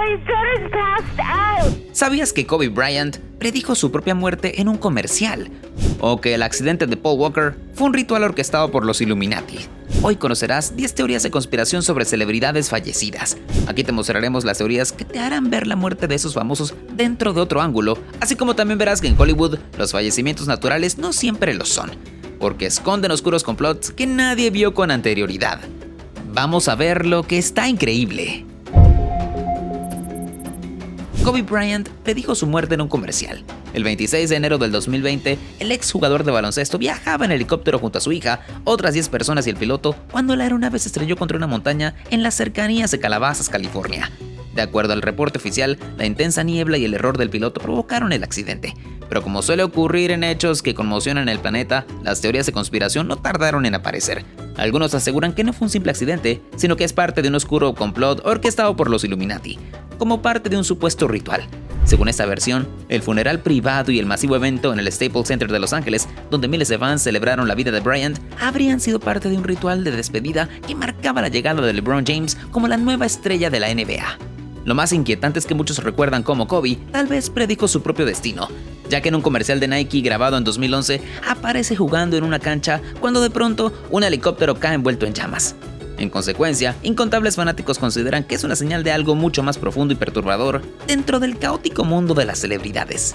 My daughter's passed out. ¿Sabías que Kobe Bryant predijo su propia muerte en un comercial? ¿O que el accidente de Paul Walker fue un ritual orquestado por los Illuminati? Hoy conocerás 10 teorías de conspiración sobre celebridades fallecidas. Aquí te mostraremos las teorías que te harán ver la muerte de esos famosos dentro de otro ángulo, así como también verás que en Hollywood los fallecimientos naturales no siempre lo son, porque esconden oscuros complots que nadie vio con anterioridad. Vamos a ver lo que está increíble. Kobe Bryant predijo su muerte en un comercial. El 26 de enero del 2020, el exjugador de baloncesto viajaba en helicóptero junto a su hija, otras 10 personas y el piloto, cuando la aeronave se estrelló contra una montaña en las cercanías de Calabasas, California. De acuerdo al reporte oficial, la intensa niebla y el error del piloto provocaron el accidente. Pero como suele ocurrir en hechos que conmocionan el planeta, las teorías de conspiración no tardaron en aparecer. Algunos aseguran que no fue un simple accidente, sino que es parte de un oscuro complot orquestado por los Illuminati, como parte de un supuesto ritual. Según esta versión, el funeral privado y el masivo evento en el Staples Center de Los Ángeles, donde miles de fans celebraron la vida de Bryant, habrían sido parte de un ritual de despedida que marcaba la llegada de LeBron James como la nueva estrella de la NBA. Lo más inquietante es que muchos recuerdan cómo Kobe tal vez predijo su propio destino, ya que en un comercial de Nike grabado en 2011 aparece jugando en una cancha cuando de pronto un helicóptero cae envuelto en llamas. En consecuencia, incontables fanáticos consideran que es una señal de algo mucho más profundo y perturbador dentro del caótico mundo de las celebridades.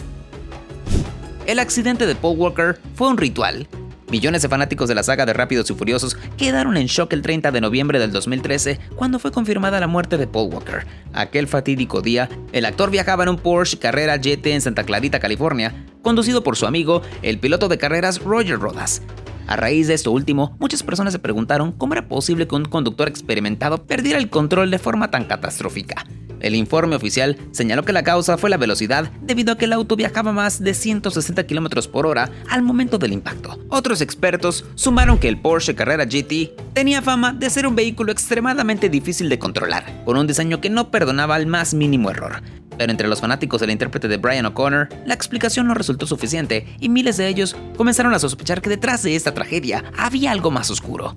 El accidente de Paul Walker fue un ritual. Millones de fanáticos de la saga de Rápidos y Furiosos quedaron en shock el 30 de noviembre del 2013 cuando fue confirmada la muerte de Paul Walker. Aquel fatídico día, el actor viajaba en un Porsche Carrera GT en Santa Clarita, California, conducido por su amigo, el piloto de carreras Roger Rodas. A raíz de esto último, muchas personas se preguntaron cómo era posible que un conductor experimentado perdiera el control de forma tan catastrófica. El informe oficial señaló que la causa fue la velocidad debido a que el auto viajaba más de 160 km por hora al momento del impacto. Otros expertos sumaron que el Porsche Carrera GT tenía fama de ser un vehículo extremadamente difícil de controlar, con un diseño que no perdonaba el más mínimo error. Pero entre los fanáticos del intérprete de Brian O'Connor, la explicación no resultó suficiente y miles de ellos comenzaron a sospechar que detrás de esta tragedia había algo más oscuro.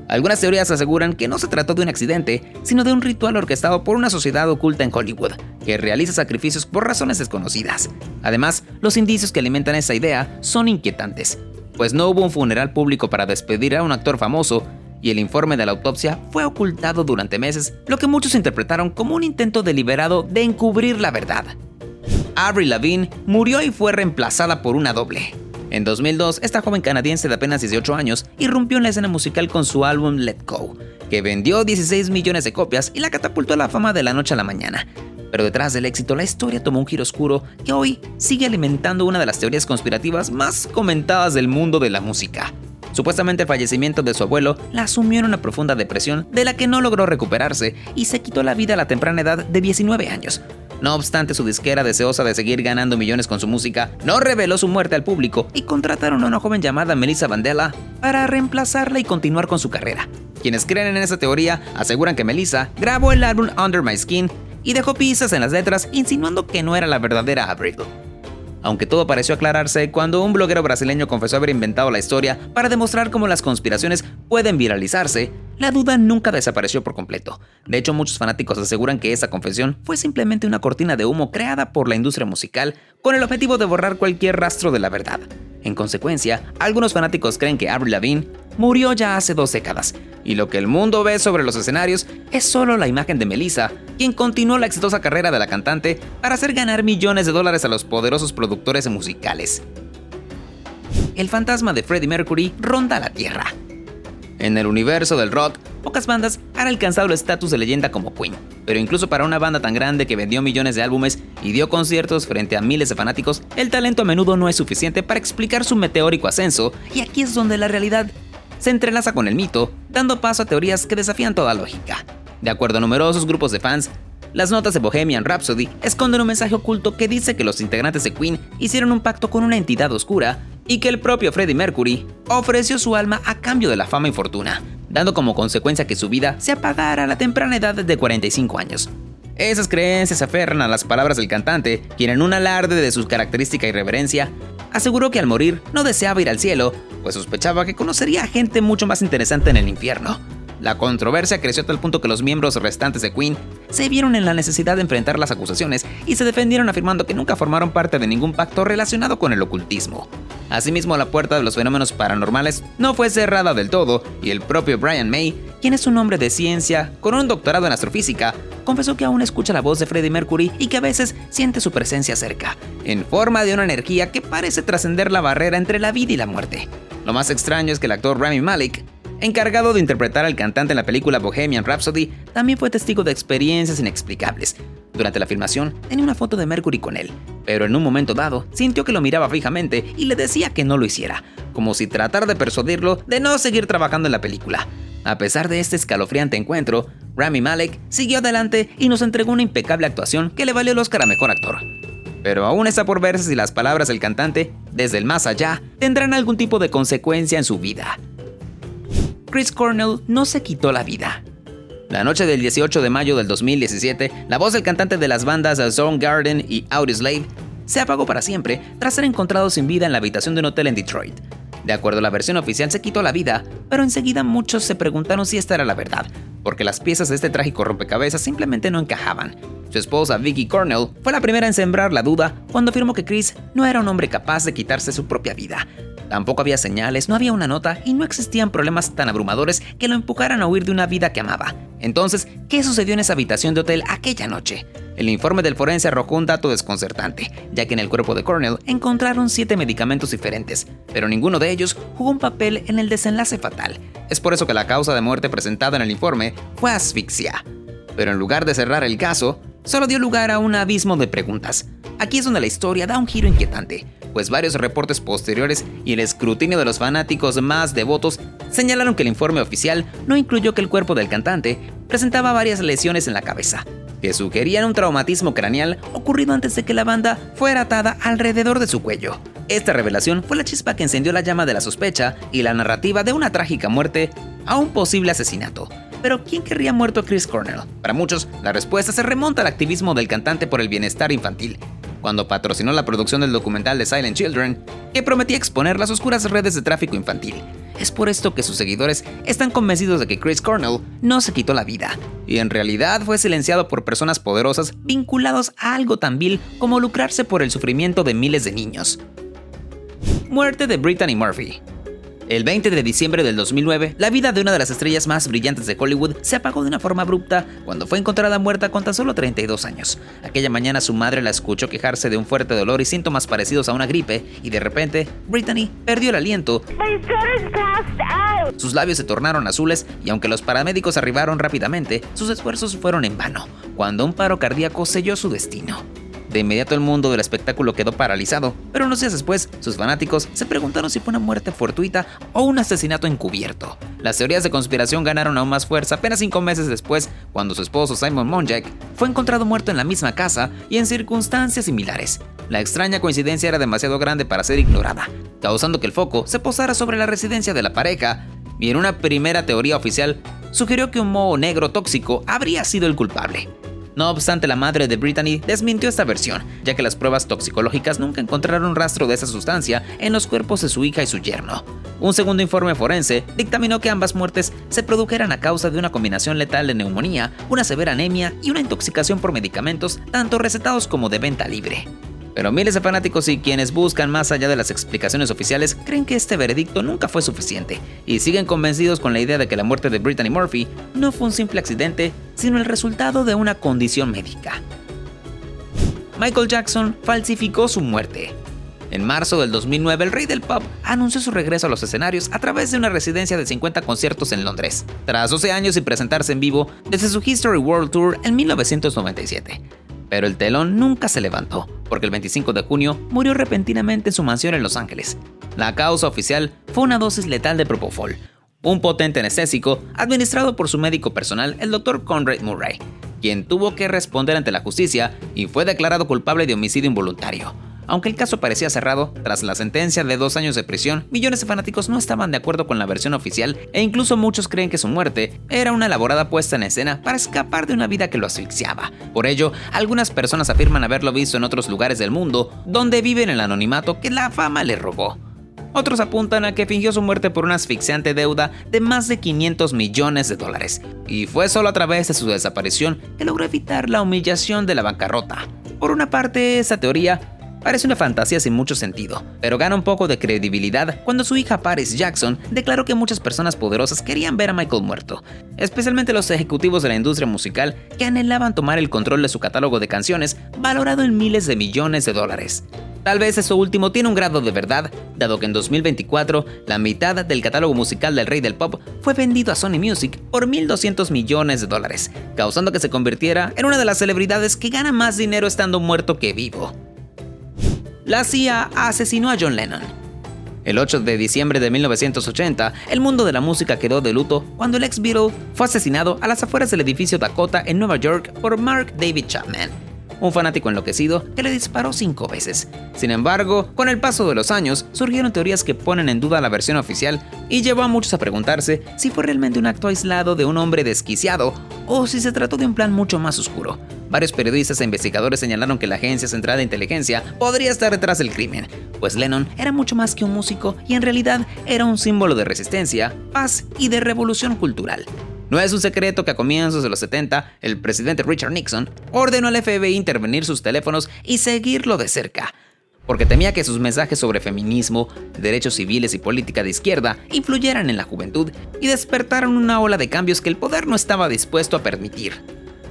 Algunas teorías aseguran que no se trató de un accidente, sino de un ritual orquestado por una sociedad oculta en Hollywood, que realiza sacrificios por razones desconocidas. Además, los indicios que alimentan esa idea son inquietantes, pues no hubo un funeral público para despedir a un actor famoso, y el informe de la autopsia fue ocultado durante meses, lo que muchos interpretaron como un intento deliberado de encubrir la verdad. Avril Lavigne murió y fue reemplazada por una doble. En 2002, esta joven canadiense de apenas 18 años irrumpió en la escena musical con su álbum Let Go, que vendió 16 millones de copias y la catapultó a la fama de la noche a la mañana. Pero detrás del éxito, la historia tomó un giro oscuro que hoy sigue alimentando una de las teorías conspirativas más comentadas del mundo de la música. Supuestamente el fallecimiento de su abuelo la asumió en una profunda depresión de la que no logró recuperarse y se quitó la vida a la temprana edad de 19 años. No obstante, su disquera, deseosa de seguir ganando millones con su música, no reveló su muerte al público y contrataron a una joven llamada Melissa Vandella para reemplazarla y continuar con su carrera. Quienes creen en esa teoría aseguran que Melissa grabó el álbum Under My Skin y dejó pistas en las letras insinuando que no era la verdadera Avril. Aunque todo pareció aclararse cuando un bloguero brasileño confesó haber inventado la historia para demostrar cómo las conspiraciones pueden viralizarse, la duda nunca desapareció por completo. De hecho, muchos fanáticos aseguran que esa confesión fue simplemente una cortina de humo creada por la industria musical con el objetivo de borrar cualquier rastro de la verdad. En consecuencia, algunos fanáticos creen que Avril Lavigne murió ya hace 2 décadas, y lo que el mundo ve sobre los escenarios es solo la imagen de Melissa, quien continuó la exitosa carrera de la cantante para hacer ganar millones de dólares a los poderosos productores musicales. El fantasma de Freddie Mercury ronda la Tierra. En el universo del rock, pocas bandas han alcanzado el estatus de leyenda como Queen, pero incluso para una banda tan grande que vendió millones de álbumes y dio conciertos frente a miles de fanáticos, el talento a menudo no es suficiente para explicar su meteórico ascenso, y aquí es donde la realidad se entrelaza con el mito, dando paso a teorías que desafían toda lógica. De acuerdo a numerosos grupos de fans, las notas de Bohemian Rhapsody esconden un mensaje oculto que dice que los integrantes de Queen hicieron un pacto con una entidad oscura y que el propio Freddie Mercury ofreció su alma a cambio de la fama y fortuna, dando como consecuencia que su vida se apagara a la temprana edad de 45 años. Esas creencias se aferran a las palabras del cantante, quien en un alarde de su característica irreverencia, aseguró que al morir no deseaba ir al cielo, pues sospechaba que conocería a gente mucho más interesante en el infierno. La controversia creció a tal punto que los miembros restantes de Queen se vieron en la necesidad de enfrentar las acusaciones y se defendieron afirmando que nunca formaron parte de ningún pacto relacionado con el ocultismo. Asimismo, la puerta de los fenómenos paranormales no fue cerrada del todo, y el propio Brian May, quien es un hombre de ciencia con un doctorado en astrofísica, confesó que aún escucha la voz de Freddie Mercury y que a veces siente su presencia cerca, en forma de una energía que parece trascender la barrera entre la vida y la muerte. Lo más extraño es que el actor Rami Malek, encargado de interpretar al cantante en la película Bohemian Rhapsody, también fue testigo de experiencias inexplicables. Durante la filmación, tenía una foto de Mercury con él, pero en un momento dado, sintió que lo miraba fijamente y le decía que no lo hiciera, como si tratara de persuadirlo de no seguir trabajando en la película. A pesar de este escalofriante encuentro, Rami Malek siguió adelante y nos entregó una impecable actuación que le valió el Oscar a Mejor Actor. Pero aún está por verse si las palabras del cantante, desde el más allá, tendrán algún tipo de consecuencia en su vida. Chris Cornell no se quitó la vida. La noche del 18 de mayo del 2017, la voz del cantante de las bandas Soundgarden y Audioslave se apagó para siempre tras ser encontrado sin vida en la habitación de un hotel en Detroit. De acuerdo a la versión oficial, se quitó la vida, pero enseguida muchos se preguntaron si esta era la verdad, porque las piezas de este trágico rompecabezas simplemente no encajaban. Su esposa, Vicky Cornell, fue la primera en sembrar la duda cuando afirmó que Chris no era un hombre capaz de quitarse su propia vida. Tampoco había señales, no había una nota y no existían problemas tan abrumadores que lo empujaran a huir de una vida que amaba. Entonces, ¿qué sucedió en esa habitación de hotel aquella noche? El informe del forense arrojó un dato desconcertante, ya que en el cuerpo de Cornell encontraron 7 medicamentos diferentes, pero ninguno de ellos jugó un papel en el desenlace fatal. Es por eso que la causa de muerte presentada en el informe fue asfixia. Pero en lugar de cerrar el caso, solo dio lugar a un abismo de preguntas. Aquí es donde la historia da un giro inquietante, pues varios reportes posteriores y el escrutinio de los fanáticos más devotos señalaron que el informe oficial no incluyó que el cuerpo del cantante presentaba varias lesiones en la cabeza, que sugerían un traumatismo craneal ocurrido antes de que la banda fuera atada alrededor de su cuello. Esta revelación fue la chispa que encendió la llama de la sospecha y la narrativa de una trágica muerte a un posible asesinato. Pero ¿quién querría muerto a Chris Cornell? Para muchos, la respuesta se remonta al activismo del cantante por el bienestar infantil, cuando patrocinó la producción del documental de Silent Children, que prometía exponer las oscuras redes de tráfico infantil. Es por esto que sus seguidores están convencidos de que Chris Cornell no se quitó la vida, y en realidad fue silenciado por personas poderosas vinculados a algo tan vil como lucrarse por el sufrimiento de miles de niños. Muerte de Brittany Murphy. El 20 de diciembre del 2009, la vida de una de las estrellas más brillantes de Hollywood se apagó de una forma abrupta cuando fue encontrada muerta con tan solo 32 años. Aquella mañana su madre la escuchó quejarse de un fuerte dolor y síntomas parecidos a una gripe, y de repente, Brittany perdió el aliento. My daughter's passed out. Sus labios se tornaron azules y aunque los paramédicos arribaron rápidamente, sus esfuerzos fueron en vano, cuando un paro cardíaco selló su destino. De inmediato el mundo del espectáculo quedó paralizado, pero unos días después, sus fanáticos se preguntaron si fue una muerte fortuita o un asesinato encubierto. Las teorías de conspiración ganaron aún más fuerza apenas 5 meses después, cuando su esposo Simon Monjack fue encontrado muerto en la misma casa y en circunstancias similares. La extraña coincidencia era demasiado grande para ser ignorada, causando que el foco se posara sobre la residencia de la pareja, y en una primera teoría oficial sugirió que un moho negro tóxico habría sido el culpable. No obstante, la madre de Brittany desmintió esta versión, ya que las pruebas toxicológicas nunca encontraron rastro de esa sustancia en los cuerpos de su hija y su yerno. Un segundo informe forense dictaminó que ambas muertes se produjeran a causa de una combinación letal de neumonía, una severa anemia y una intoxicación por medicamentos, tanto recetados como de venta libre. Pero miles de fanáticos y quienes buscan más allá de las explicaciones oficiales creen que este veredicto nunca fue suficiente y siguen convencidos con la idea de que la muerte de Brittany Murphy no fue un simple accidente, sino el resultado de una condición médica. Michael Jackson falsificó su muerte. En marzo del 2009, el rey del pop anunció su regreso a los escenarios a través de una residencia de 50 conciertos en Londres, tras 12 años sin presentarse en vivo desde su History World Tour en 1997. Pero el telón nunca se levantó, porque el 25 de junio murió repentinamente en su mansión en Los Ángeles. La causa oficial fue una dosis letal de propofol, un potente anestésico administrado por su médico personal, el Dr. Conrad Murray, quien tuvo que responder ante la justicia y fue declarado culpable de homicidio involuntario. Aunque el caso parecía cerrado, tras la sentencia de 2 años de prisión, millones de fanáticos no estaban de acuerdo con la versión oficial e incluso muchos creen que su muerte era una elaborada puesta en escena para escapar de una vida que lo asfixiaba. Por ello, algunas personas afirman haberlo visto en otros lugares del mundo donde viven el anonimato que la fama le robó. Otros apuntan a que fingió su muerte por una asfixiante deuda de más de $500 millones, y fue solo a través de su desaparición que logró evitar la humillación de la bancarrota. Por una parte, esa teoría parece una fantasía sin mucho sentido, pero gana un poco de credibilidad cuando su hija Paris Jackson declaró que muchas personas poderosas querían ver a Michael muerto, especialmente los ejecutivos de la industria musical que anhelaban tomar el control de su catálogo de canciones valorado en miles de millones de dólares. Tal vez eso último tiene un grado de verdad, dado que en 2024 la mitad del catálogo musical del rey del pop fue vendido a Sony Music por $1.200 millones, causando que se convirtiera en una de las celebridades que gana más dinero estando muerto que vivo. La CIA asesinó a John Lennon. El 8 de diciembre de 1980, el mundo de la música quedó de luto cuando el ex Beatle fue asesinado a las afueras del edificio Dakota en Nueva York por Mark David Chapman, un fanático enloquecido que le disparó 5 veces. Sin embargo, con el paso de los años, surgieron teorías que ponen en duda la versión oficial y llevó a muchos a preguntarse si fue realmente un acto aislado de un hombre desquiciado o si se trató de un plan mucho más oscuro. Varios periodistas e investigadores señalaron que la Agencia Central de Inteligencia podría estar detrás del crimen, pues Lennon era mucho más que un músico y en realidad era un símbolo de resistencia, paz y de revolución cultural. No es un secreto que a comienzos de los 70, el presidente Richard Nixon ordenó al FBI intervenir sus teléfonos y seguirlo de cerca, porque temía que sus mensajes sobre feminismo, derechos civiles y política de izquierda influyeran en la juventud y despertaran una ola de cambios que el poder no estaba dispuesto a permitir.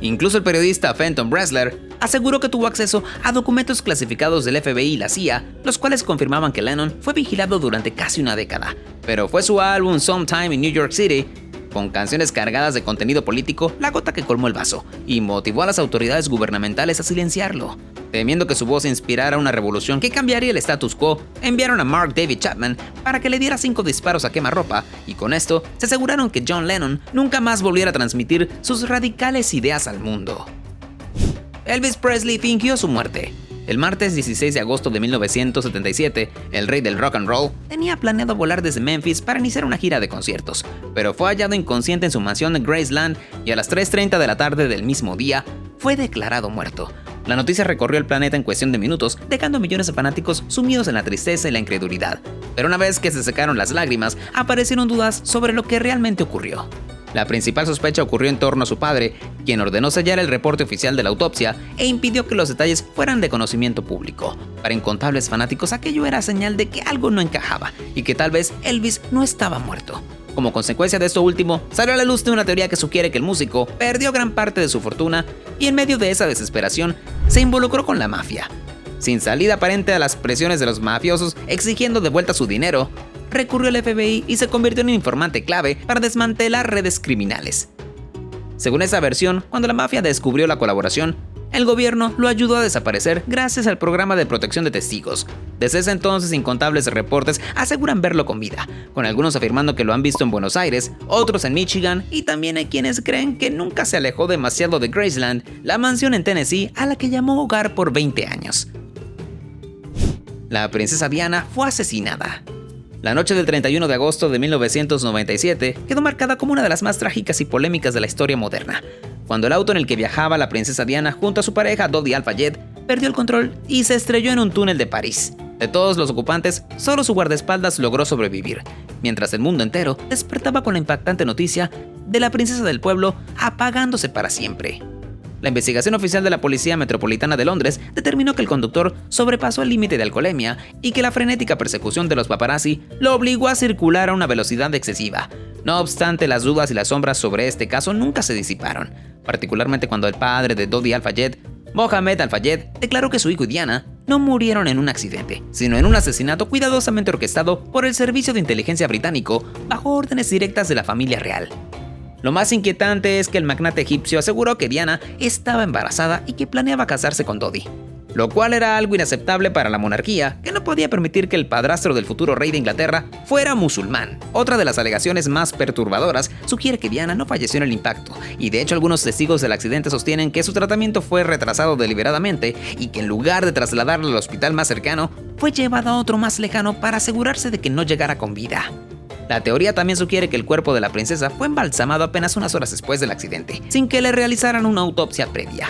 Incluso el periodista Fenton Bressler aseguró que tuvo acceso a documentos clasificados del FBI y la CIA, los cuales confirmaban que Lennon fue vigilado durante casi una década. Pero fue su álbum Sometime in New York City, con canciones cargadas de contenido político, la gota que colmó el vaso, y motivó a las autoridades gubernamentales a silenciarlo. Temiendo que su voz inspirara una revolución que cambiaría el status quo, enviaron a Mark David Chapman para que le diera 5 disparos a quemarropa, y con esto se aseguraron que John Lennon nunca más volviera a transmitir sus radicales ideas al mundo. Elvis Presley fingió su muerte. El martes 16 de agosto de 1977, el rey del rock and roll tenía planeado volar desde Memphis para iniciar una gira de conciertos, pero fue hallado inconsciente en su mansión de Graceland y a las 3:30 de la tarde del mismo día fue declarado muerto. La noticia recorrió el planeta en cuestión de minutos, dejando a millones de fanáticos sumidos en la tristeza y la incredulidad. Pero una vez que se secaron las lágrimas, aparecieron dudas sobre lo que realmente ocurrió. La principal sospecha ocurrió en torno a su padre, quien ordenó sellar el reporte oficial de la autopsia e impidió que los detalles fueran de conocimiento público. Para incontables fanáticos aquello era señal de que algo no encajaba y que tal vez Elvis no estaba muerto. Como consecuencia de esto último, salió a la luz de una teoría que sugiere que el músico perdió gran parte de su fortuna y en medio de esa desesperación se involucró con la mafia. Sin salida aparente a las presiones de los mafiosos exigiendo de vuelta su dinero, recurrió al FBI y se convirtió en un informante clave para desmantelar redes criminales. Según esa versión, cuando la mafia descubrió la colaboración, el gobierno lo ayudó a desaparecer gracias al programa de protección de testigos. Desde ese entonces, incontables reportes aseguran verlo con vida, con algunos afirmando que lo han visto en Buenos Aires, otros en Michigan, y también hay quienes creen que nunca se alejó demasiado de Graceland, la mansión en Tennessee a la que llamó hogar por 20 años. La princesa Diana fue asesinada. La noche del 31 de agosto de 1997 quedó marcada como una de las más trágicas y polémicas de la historia moderna, cuando el auto en el que viajaba la princesa Diana junto a su pareja Dodi Al-Fayed perdió el control y se estrelló en un túnel de París. De todos los ocupantes, solo su guardaespaldas logró sobrevivir, mientras el mundo entero despertaba con la impactante noticia de la princesa del pueblo apagándose para siempre. La investigación oficial de la Policía Metropolitana de Londres determinó que el conductor sobrepasó el límite de alcoholemia y que la frenética persecución de los paparazzi lo obligó a circular a una velocidad excesiva. No obstante, las dudas y las sombras sobre este caso nunca se disiparon, particularmente cuando el padre de Dodi Al-Fayed, Mohamed Al-Fayed, declaró que su hijo y Diana no murieron en un accidente, sino en un asesinato cuidadosamente orquestado por el servicio de inteligencia británico bajo órdenes directas de la familia real. Lo más inquietante es que el magnate egipcio aseguró que Diana estaba embarazada y que planeaba casarse con Dodi, lo cual era algo inaceptable para la monarquía, que no podía permitir que el padrastro del futuro rey de Inglaterra fuera musulmán. Otra de las alegaciones más perturbadoras sugiere que Diana no falleció en el impacto, y de hecho algunos testigos del accidente sostienen que su tratamiento fue retrasado deliberadamente y que en lugar de trasladarla al hospital más cercano, fue llevada a otro más lejano para asegurarse de que no llegara con vida. La teoría también sugiere que el cuerpo de la princesa fue embalsamado apenas unas horas después del accidente, sin que le realizaran una autopsia previa.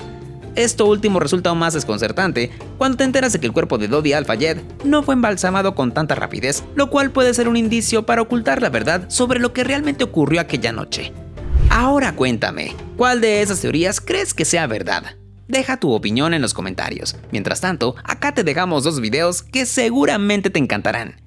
Esto último resulta aún más desconcertante cuando te enteras de que el cuerpo de Dodi Al-Fayed no fue embalsamado con tanta rapidez, lo cual puede ser un indicio para ocultar la verdad sobre lo que realmente ocurrió aquella noche. Ahora cuéntame, ¿cuál de esas teorías crees que sea verdad? Deja tu opinión en los comentarios. Mientras tanto, acá te dejamos dos videos que seguramente te encantarán.